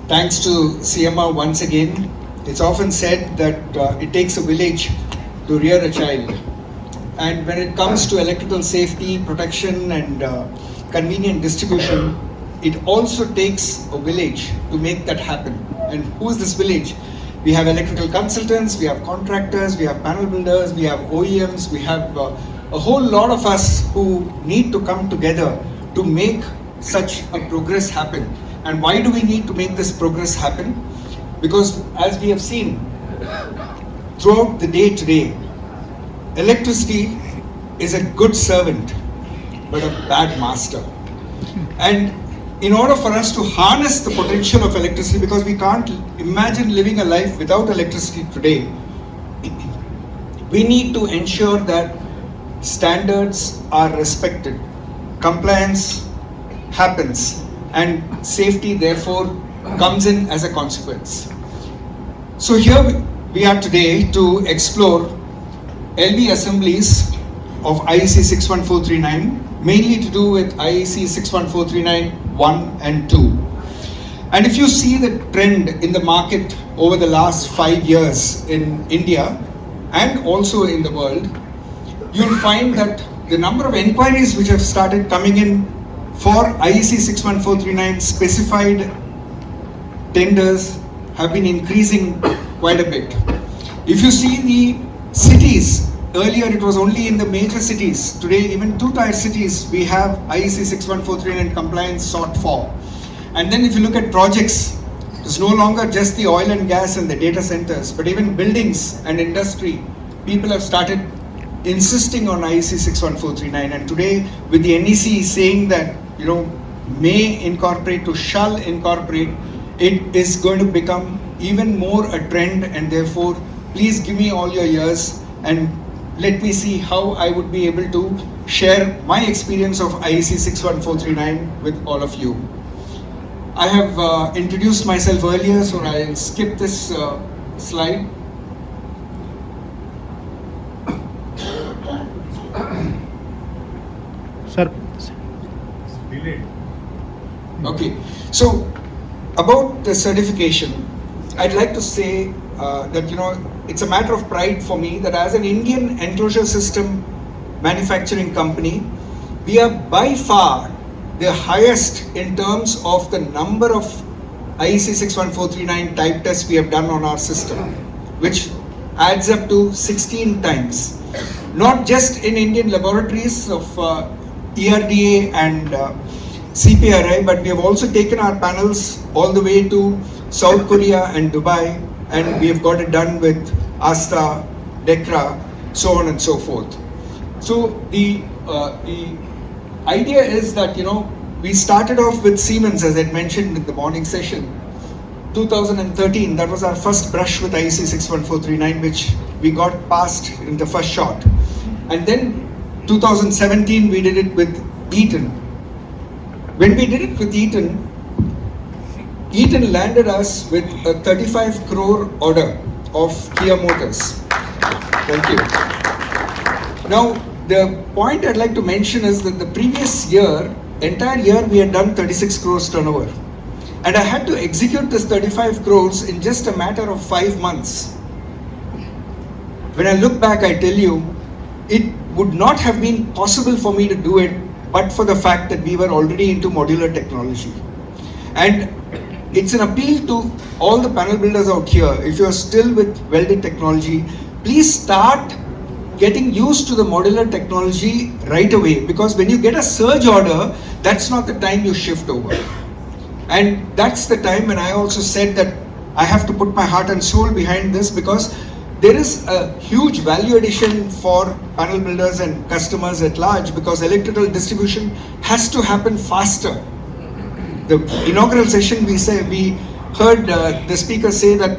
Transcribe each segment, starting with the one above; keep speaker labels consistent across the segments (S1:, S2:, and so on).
S1: Thanks to CMR once again. It's often said that it takes a village to rear a child. And when it comes to electrical safety, protection, and convenient distribution, it also takes a village to make that happen. And who is this village? We have electrical consultants, we have contractors, we have panel builders, we have OEMs, we have a whole lot of us who need to come together to make such a progress happen. And why do we need to make this progress happen? Because as we have seen throughout the day today, electricity is a good servant, but a bad master. And in order for us to harness the potential of electricity, because we can't imagine living a life without electricity today, we need to ensure that standards are respected, compliance happens, and safety therefore comes in as a consequence. So here we are today to explore LV assemblies of IEC 61439, mainly to do with IEC 61439 1 and 2. And if you see the trend in the market over the last 5 years in India and also in the world, you'll find that the number of inquiries which have started coming in for IEC 61439 specified tenders have been increasing quite a bit. If you see the cities, earlier it was only in the major cities. Today even 2-tier cities we have IEC 61439 compliance sought for. And then if you look at projects, it's no longer just the oil and gas and the data centers, but even buildings and industry. People have started insisting on IEC 61439, and today with the NEC saying that may incorporate to shall incorporate, it is going to become even more a trend. And therefore please give me all your ears and let me see how I would be able to share my experience of IEC 61439 with all of you. I have introduced myself earlier, so I'll skip this slide.
S2: Sir.
S1: Okay, so about the certification, I'd like to say that it's a matter of pride for me that as an Indian enclosure system manufacturing company, we are by far the highest in terms of the number of IEC 61439 type tests we have done on our system, which adds up to 16 times. Not just in Indian laboratories of ERDA and CPRI, but we have also taken our panels all the way to South Korea and Dubai, and we have got it done with Asta, DECRA, so on and so forth. So the idea is that we started off with Siemens, as I mentioned in the morning session. 2013, that was our first brush with IEC 61439, which we got passed in the first shot. And then 2017 we did it with Eaton. When we did it with Eaton landed us with a 35 crore order of Kia Motors. Thank you. Now, the point I'd like to mention is that the previous year, entire year, we had done 36 crores turnover. And I had to execute this 35 crores in just a matter of 5 months. When I look back, I tell you, it would not have been possible for me to do it but for the fact that we were already into modular technology. And it's an appeal to all the panel builders out here. If you're still with welded technology, please start getting used to the modular technology right away, because when you get a surge order, that's not the time you shift over. And that's the time when I also said that I have to put my heart and soul behind this, because there is a huge value addition for panel builders and customers at large, because electrical distribution has to happen faster. The inaugural session, we heard the speaker say that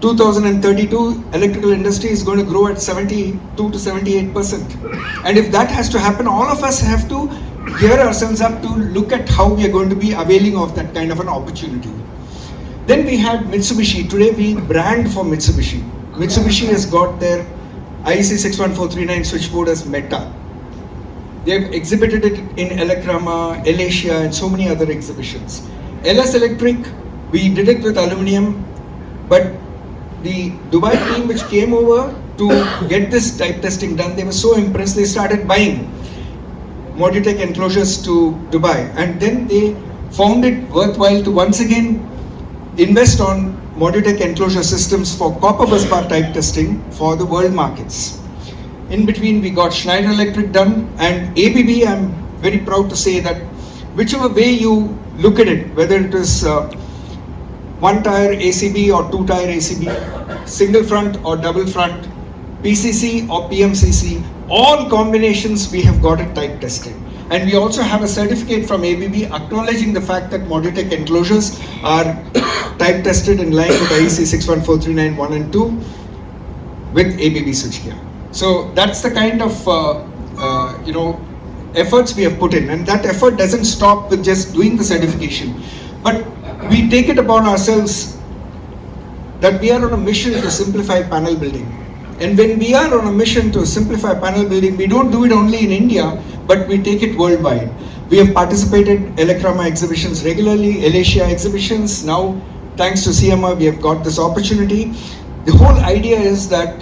S1: 2032 electrical industry is going to grow at 72 to 78%. And if that has to happen, all of us have to gear ourselves up to look at how we are going to be availing of that kind of an opportunity. Then we had Mitsubishi. Today we brand for Mitsubishi. Mitsubishi has got their IEC 61439 switchboard as Meta. They have exhibited it in Elecrama, Alasia, and so many other exhibitions. LS Electric We did it with aluminium, but the Dubai team which came over to get this type testing done, they were so impressed, they started buying Modutech enclosures to Dubai, and then they found it worthwhile to once again invest on Modutech enclosure systems for copper bus bar type testing for the world markets. In between, we got Schneider Electric done, and ABB, I'm very proud to say that whichever way you look at it, whether it is one tire ACB or two tire ACB, single front or double front, PCC or PMCC, all combinations we have got it type tested. And we also have a certificate from ABB acknowledging the fact that Modutech enclosures are type tested in line with IEC 61439 1 and 2 with ABB switchgear. So that's the kind of efforts we have put in, and that effort doesn't stop with just doing the certification, but we take it upon ourselves that we are on a mission to simplify panel building. And when we are on a mission to simplify panel building, we don't do it only in India, but we take it worldwide. We have participated Electrama exhibitions regularly, Alasia exhibitions. Now, thanks to CMA, we have got this opportunity. The whole idea is that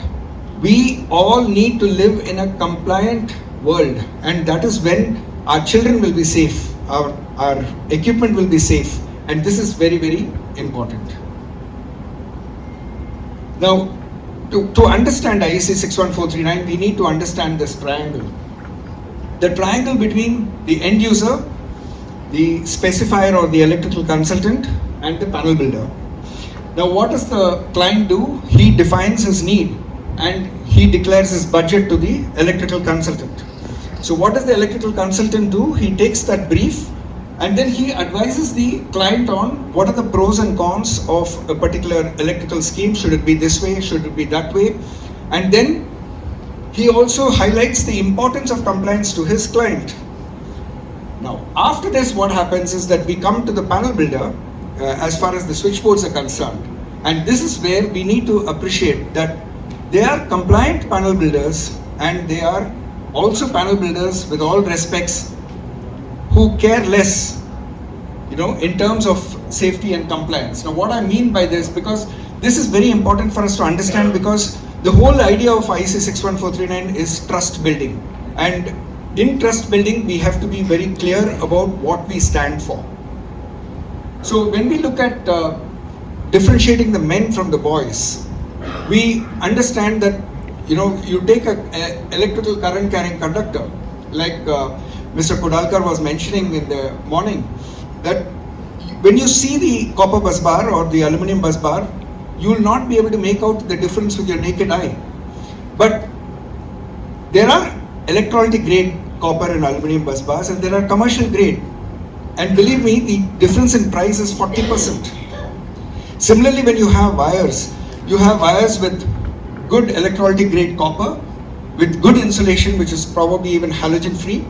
S1: we all need to live in a compliant world, and that is when our children will be safe, our equipment will be safe, and this is very, very important. Now, to understand IEC 61439, we need to understand this triangle. The triangle between the end user, the specifier or the electrical consultant, and the panel builder. Now, what does the client do? He defines his need and he declares his budget to the electrical consultant. So what does the electrical consultant do? He takes that brief and then he advises the client on what are the pros and cons of a particular electrical scheme. Should it be this way? Should it be that way? And then he also highlights the importance of compliance to his client. Now, after this, what happens is that we come to the panel builder as far as the switchboards are concerned. And this is where we need to appreciate that they are compliant panel builders, and they are also panel builders with all respects who care less, in terms of safety and compliance. Now, what I mean by this, because this is very important for us to understand, because the whole idea of IEC 61439 is trust building. And in trust building, we have to be very clear about what we stand for. So when we look at differentiating the men from the boys, we understand that, you take an electrical current carrying conductor, like Mr. Kodalkar was mentioning in the morning, that when you see the copper bus bar or the aluminum bus bar, you will not be able to make out the difference with your naked eye. But there are electrolytic grade copper and aluminum bus bars, and there are commercial grade. And believe me, the difference in price is 40%. Similarly, when you have wires with good electrolytic grade copper, with good insulation, which is probably even halogen free,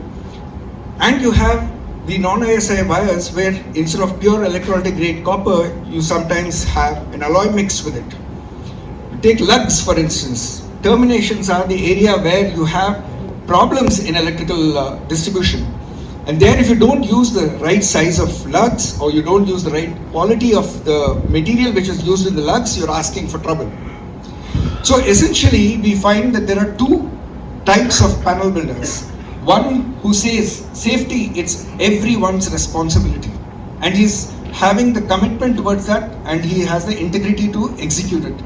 S1: and you have the non-ISI wires where instead of pure electrolytic grade copper, you sometimes have an alloy mixed with it. Take lugs, for instance. Terminations are the area where you have problems in electrical distribution. And there, if you don't use the right size of lugs, or you don't use the right quality of the material which is used in the lugs, you're asking for trouble. So essentially, we find that there are two types of panel builders. One who says safety, it's everyone's responsibility, and he's having the commitment towards that, and he has the integrity to execute it.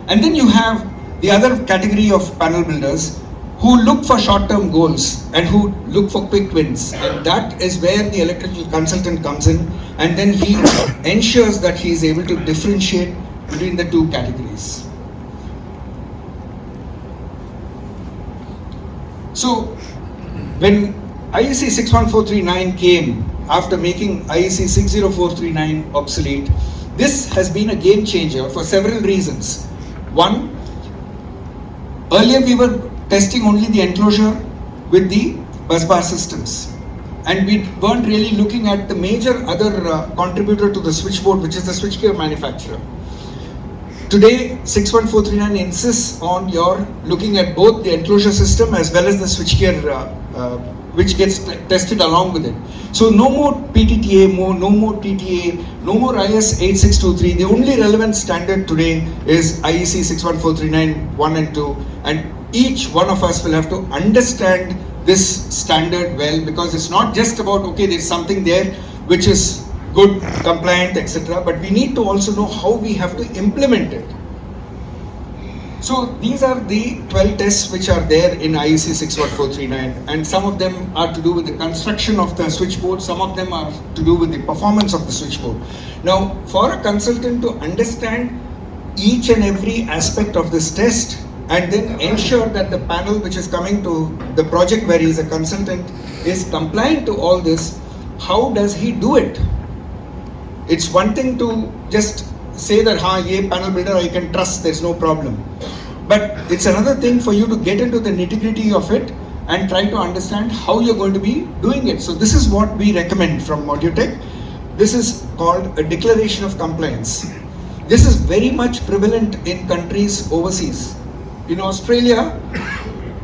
S1: And then you have the other category of panel builders who look for short-term goals and who look for quick wins, and that is where the electrical consultant comes in, and then he ensures that he is able to differentiate between the two categories. So when IEC 61439 came after making IEC 60439 obsolete, this has been a game changer for several reasons. One, earlier we were testing only the enclosure with the busbar systems, and we weren't really looking at the major other contributor to the switchboard, which is the switchgear manufacturer. Today, 61439 insists on your looking at both the enclosure system as well as the switchgear which gets tested along with it. So no more PTTA, no more TTA, no more IS 8623. The only relevant standard today is IEC 61439 1 and 2, and each one of us will have to understand this standard well, because it's not just about, okay, there's something there which is good, compliant, etc. But we need to also know how we have to implement it. So these are the 12 tests which are there in IEC 61439, and some of them are to do with the construction of the switchboard, some of them are to do with the performance of the switchboard. Now, for a consultant to understand each and every aspect of this test and then ensure that the panel which is coming to the project where he is a consultant is compliant to all this, how does he do it? It's one thing to just say that, ye panel builder I can trust, there's no problem. But it's another thing for you to get into the nitty-gritty of it and try to understand how you're going to be doing it. So this is what we recommend from Modutech. This is called a declaration of compliance. This is very much prevalent in countries overseas. In Australia,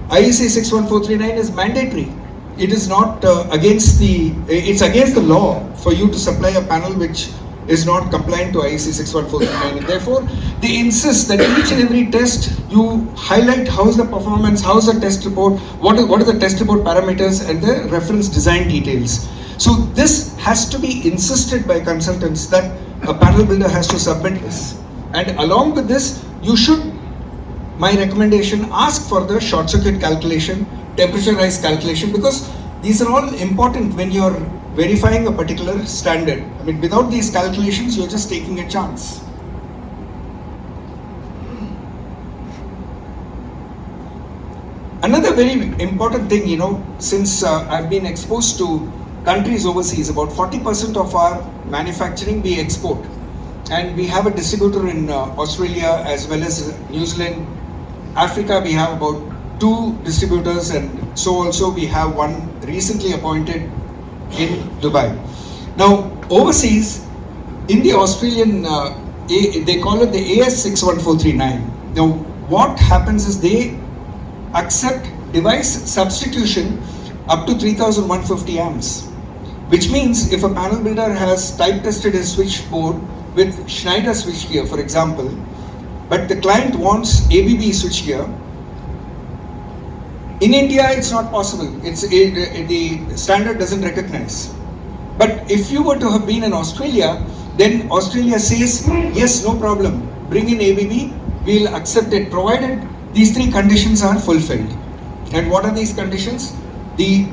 S1: IEC 61439 is mandatory. It is not it's against the law for you to supply a panel which is not compliant to IEC 61439. And therefore, they insist that each and every test you highlight how is the performance, how is the test report, what are the test report parameters and the reference design details. So this has to be insisted by consultants that a panel builder has to submit this. And along with this, you should, my recommendation, ask for the short circuit calculation, temperature rise calculation, because these are all important when you're verifying a particular standard. I mean, without these calculations, you're just taking a chance. Another very important thing, since I've been exposed to countries overseas, about 40% of our manufacturing we export. And we have a distributor in Australia as well as New Zealand. Africa, we have about 2 distributors, and so also we have one recently appointed in Dubai. Now, overseas, in the Australian, they call it the AS61439. Now, what happens is they accept device substitution up to 3150 amps, which means if a panel builder has type tested his switchboard with Schneider switchgear, for example, but the client wants ABB switchgear, in India it's not possible. The standard doesn't recognize. But if you were to have been in Australia, then Australia says, yes, no problem, bring in ABB, we'll accept it, provided these 3 conditions are fulfilled. And what are these conditions? The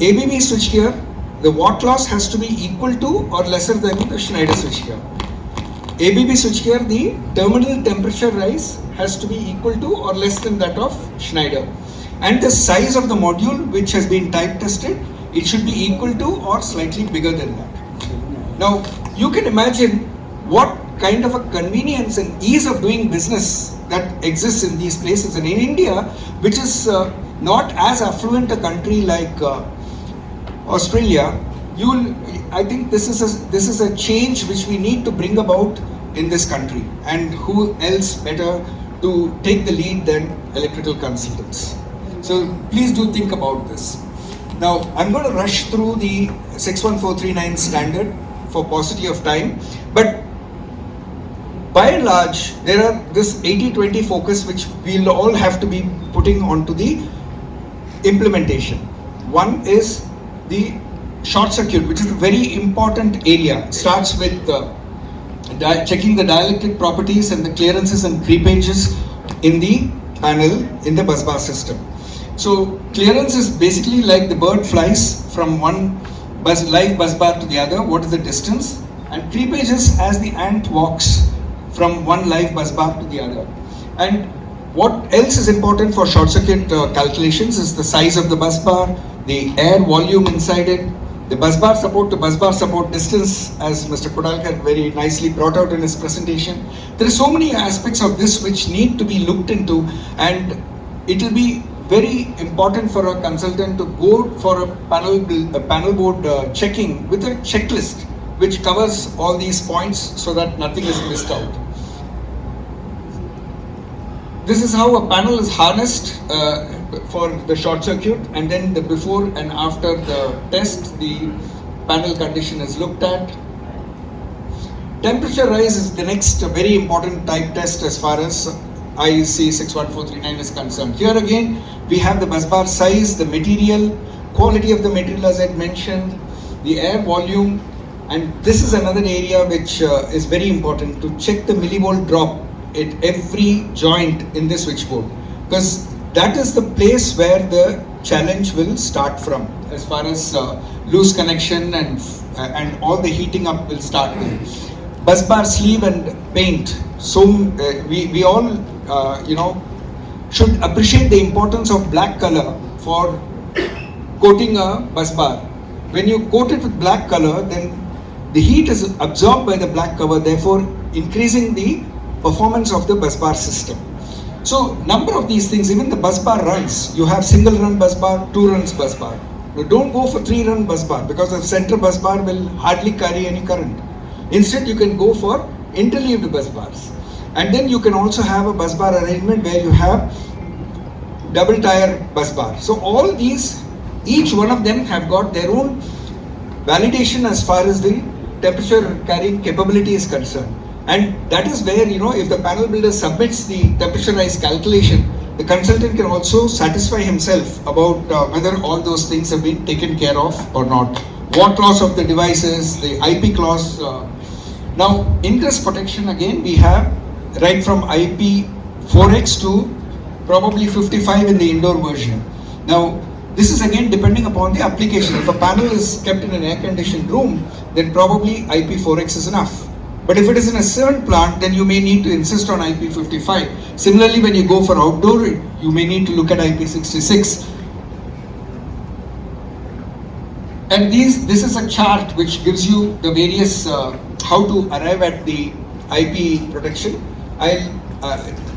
S1: ABB switchgear, the watt loss has to be equal to or lesser than the Schneider switchgear. ABB switchgear, the terminal temperature rise has to be equal to or less than that of Schneider. And the size of the module which has been type tested, it should be equal to or slightly bigger than that. Now, you can imagine what kind of a convenience and ease of doing business that exists in these places. And in India, which is not as affluent a country like Australia, I think this is a change which we need to bring about in this country. And who else better to take the lead than electrical consultants? So please do think about this. Now, I'm going to rush through the 61439 standard for paucity of time, but by and large, there are this 80-20 focus which we'll all have to be putting onto the implementation. One is the short circuit, which is a very important area. It starts with checking the dielectric properties and the clearances and creepages in the panel in the busbar system. So clearance is basically like the bird flies from one live busbar to the other, what is the distance, and creepage is as the ant walks from one live busbar to the other. And what else is important for short circuit calculations is the size of the busbar, the air volume inside it, the busbar support to busbar support distance, as Mr. Kodalkar very nicely brought out in his presentation. There are so many aspects of this which need to be looked into, and it will be very important for a consultant to go for a panel board checking with a checklist which covers all these points so that nothing is missed out. this is how a panel is harnessed for the short circuit, and then the before and after the test, the panel condition is looked at. Temperature rise is the next very important type test as far as IEC 61439 is concerned. Here again, we have the bus bar size, the material, quality of the material as I mentioned, the air volume, and this is another area which is very important, to check the millivolt drop at every joint in the switchboard, because that is the place where the challenge will start from, as far as loose connection and all the heating up will start with. Bus bar sleeve and paint. So we all should appreciate the importance of black color for coating a bus bar. When you coat it with black color, then the heat is absorbed by the black cover, therefore increasing the performance of the bus bar system. So number of these things, even the bus bar runs, you have single run bus bar, 2 runs bus bar. Now don't go for 3 run bus bar, because the center bus bar will hardly carry any current. Instead you can go for interleaved bus bars. And then you can also have a bus bar arrangement where you have double tire bus bar. So all these, each one of them have got their own validation as far as the temperature carrying capability is concerned. And that is where, if the panel builder submits the temperature rise calculation, the consultant can also satisfy himself about whether all those things have been taken care of or not. Watt loss of the devices, the IP clause. Now, ingress protection, again, we have right from IP4X to probably 55 in the indoor version. Now, this is again depending upon the application. If a panel is kept in an air-conditioned room, then probably IP4X is enough. But if it is in a servant plant, then you may need to insist on IP55. Similarly, when you go for outdoor, you may need to look at IP66. And this is a chart which gives you the various how to arrive at the IP protection.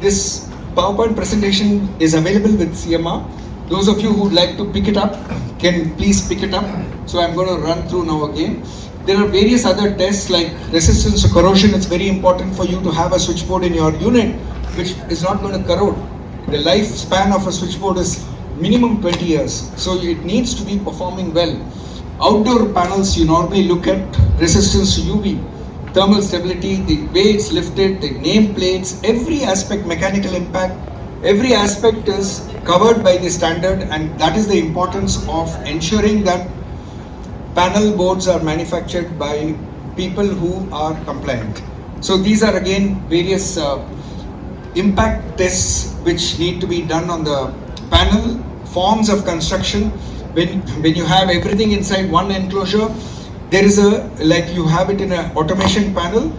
S1: This PowerPoint presentation is available with CMR. Those of you who would like to pick it up can please pick it up. So I'm going to run through now again. There are various other tests like resistance to corrosion. It's very important for you to have a switchboard in your unit which is not going to corrode. The lifespan of a switchboard is minimum 20 years. So it needs to be performing well. Outdoor panels, you normally look at resistance to UV, thermal stability, the way it's lifted, the name plates, every aspect, mechanical impact, every aspect is covered by the standard, and that is the importance of ensuring that panel boards are manufactured by people who are compliant. So these are again various impact tests which need to be done on the panel, forms of construction. When you have everything inside one enclosure, there is like you have it in an automation panel,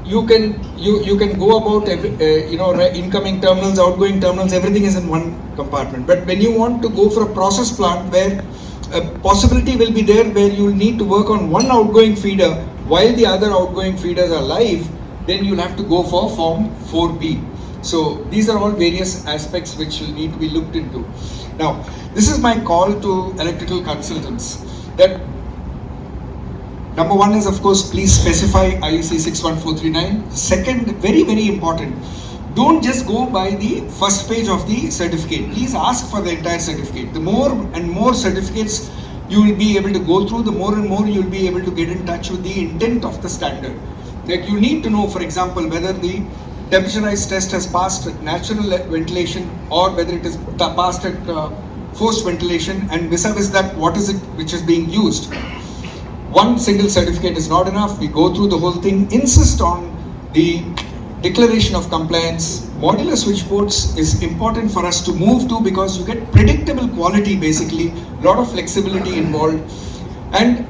S1: you can go about incoming terminals, outgoing terminals, everything is in one compartment. But when you want to go for a process plant where a possibility will be there where you will need to work on one outgoing feeder while the other outgoing feeders are live, then you'll have to go for form 4B. So these are all various aspects which will need to be looked into. Now, this is my call to electrical consultants, that number one is, of course, please specify IEC 61439. Second, very, very important, don't just go by the first page of the certificate. Please ask for the entire certificate. The more and more certificates you will be able to go through, the more and more you will be able to get in touch with the intent of the standard. That you need to know, for example, whether the temperaturized test has passed natural ventilation or whether it is passed at forced ventilation, and vis-a-vis that, what is it which is being used. One single certificate is not enough. We go through the whole thing, insist on the declaration of compliance. Modular switchboards is important for us to move to, because you get predictable quality, basically, a lot of flexibility involved. And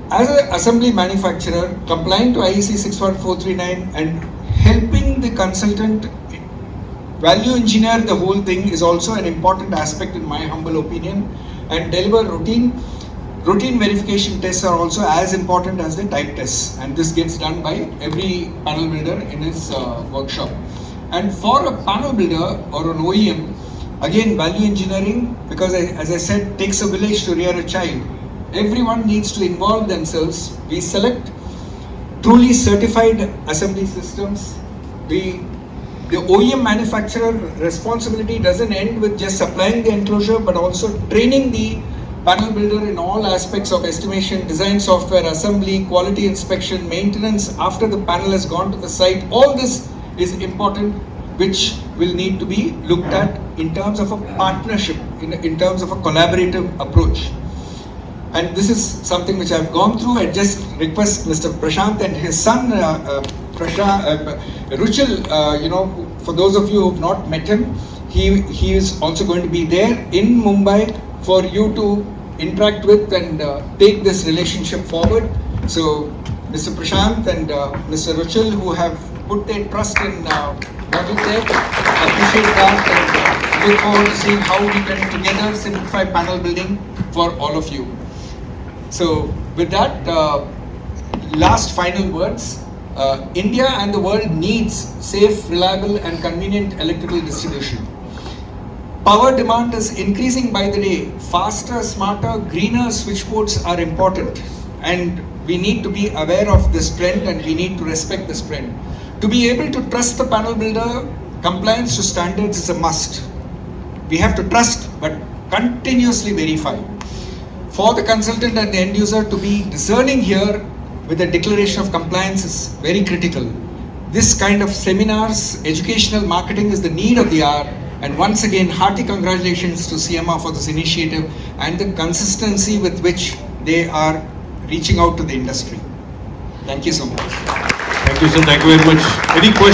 S1: as an assembly manufacturer, complying to IEC 61439 and helping the consultant value engineer the whole thing is also an important aspect in my humble opinion, and deliver routine verification tests are also as important as the type tests, and this gets done by every panel builder in his workshop. And for a panel builder or an OEM, again, value engineering, because as I said, takes a village to rear a child. Everyone needs to involve themselves. We select truly certified assembly systems. We The OEM manufacturer responsibility doesn't end with just supplying the enclosure, but also training the panel builder in all aspects of estimation, design software, assembly, quality inspection, maintenance after the panel has gone to the site. All this is important, which will need to be looked at in terms of a partnership, in terms of a collaborative approach. And this is something which I've gone through. I just request Mr. Prashant and his son, Ruchil, for those of you who have not met him, he is also going to be there in Mumbai for you to interact with and take this relationship forward. So, Mr. Prashant and Mr. Ruchil, who have put their trust in Model-Tech, appreciate that and look forward to seeing how we can together simplify panel building for all of you. So, with that, last final words. India and the world needs safe, reliable and convenient electrical distribution. Power demand is increasing by the day. Faster, smarter, greener switchboards are important, and we need to be aware of this trend and we need to respect this trend. To be able to trust the panel builder, compliance to standards is a must. We have to trust but continuously verify. For the consultant and the end user to be discerning here with a declaration of compliance is very critical. This kind of seminars, educational marketing is the need of the hour. And once again, hearty congratulations to CMR for this initiative and the consistency with which they are reaching out to the industry. Thank you so much.
S2: Thank you, sir. Thank you very much. Any questions?